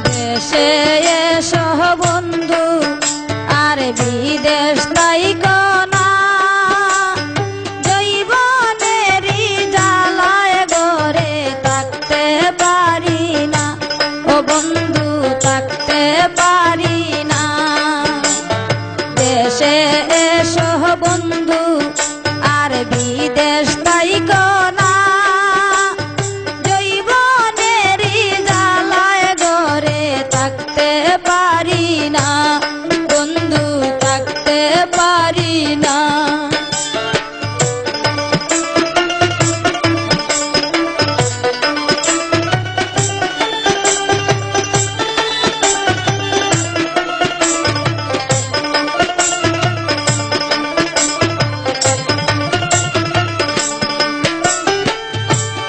দেশে এসো বন্ধু আর বিদেশ তাইকো না, জৈবনেরই জ্বালায় ঘরে থাকতে পারি না, ও বন্ধু থাকতে পারি না। দেশে এসো বন্ধু আর বিদেশ তাইকো না, জৈবনেরই জ্বালায় ঘরে থাকতে পারি না, বন্ধু থাকতে পারি না।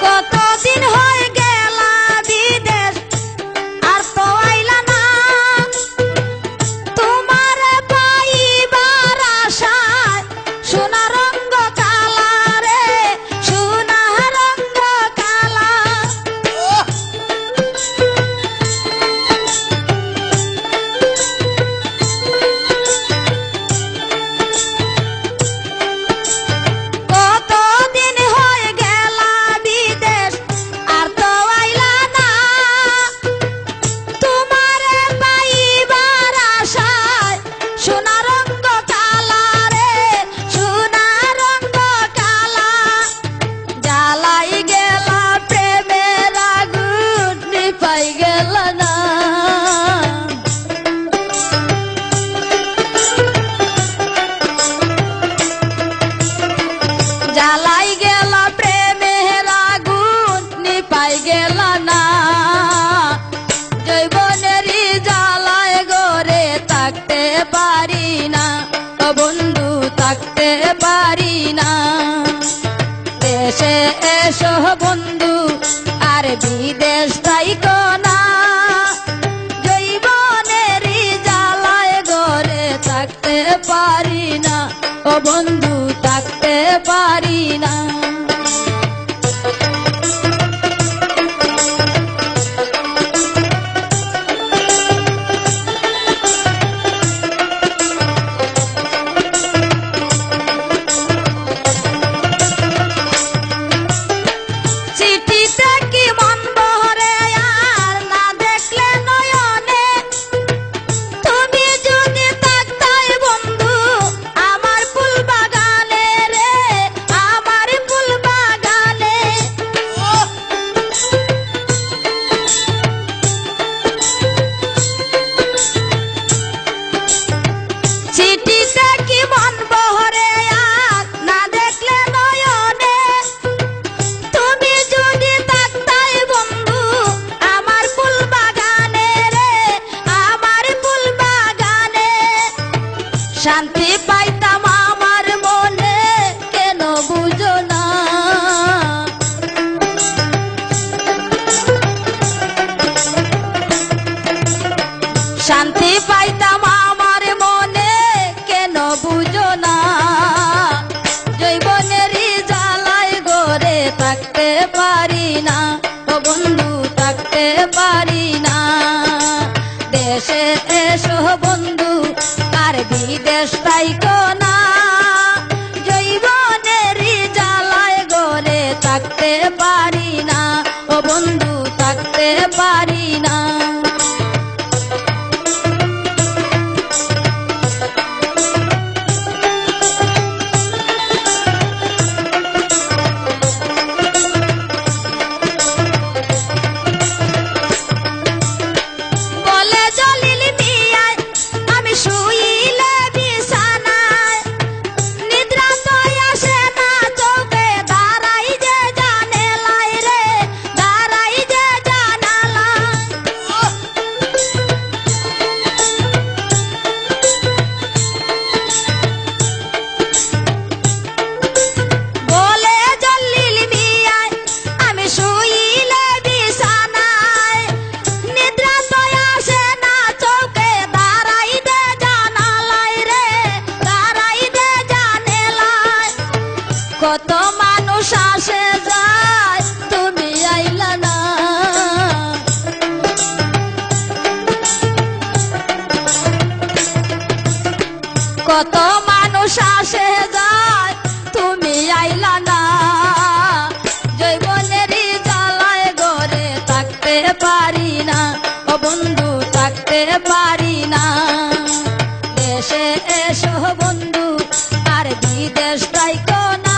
কতদিন হয়ে গেলা বিদেশ আর তো আইলা না, তোমার পাইবার আশায় সোনা রঙ্গ কালা রে, সোনা রঙ্গ কালা। কতদিন হয়ে গেলা বিদেশ আর তো আইলা না, তোমার পাইবার আশায় সোনা রঙ্গ কালা রে, সোনা রঙ্গ কালা। জ্বালাই গেলা প্রেমের আগুন নিভাই গেল না, জ্বালাই গেলা প্রেমের আগুন নিভাই গেল না, জৈবনেরই জ্বালায় ঘরে থাকতে পারি না, ও বন্ধু থাকতে পারি না। দেশে এসো বন্ধু আর বিদেশ তাইকো না, জৈবনেরই জ্বালায় ঘরে থাকতে পারি না, ও বন্ধু থাকতে পারি না। চিঠিতে কি মন বহরে আর না দেখলে নয়নে, তুমি যদি থাকতাই বন্ধু আমার ফুল বাগানে রে, আমার ফুল বাগানে। চিঠিতে কি মন বহরে আর না দেখলে নয়নে, তুমি যদি থাকতাই বন্ধু আমার ফুল বাগানে রে, আমার ফুল বাগানে। শান্তি পাইতাম আমার মনে কেন বুঝো না, শান্তি পাইতাম আমার মনে কেন বুঝো না, জৈবনেরই জ্বালায় ঘরে থাকতে পারি না, ও বন্ধু থাকতে পারি না। দেশে এসো বন্ধু আর বিদেশ তাইকো না, জৈবনেরই জ্বালায় ঘরে থাকতে পারি না, ও বন্ধু থাকতে পারি না। বলে জলিল মিয়ায় আমি শুইলে বিছানায়, নিদ্রা তো আসে না চোখে, দাঁড়াই যে জানালাই রে, দাঁড়াই যে জানালা। কত মানুষ আসে যায় তুমি আইলা না জৈবনেরই জ্বালায় ঘরে থাকতে পারি না ও বন্ধু থাকতে পারি না দেশে এসো বন্ধু আর বিদেশ তাইকো না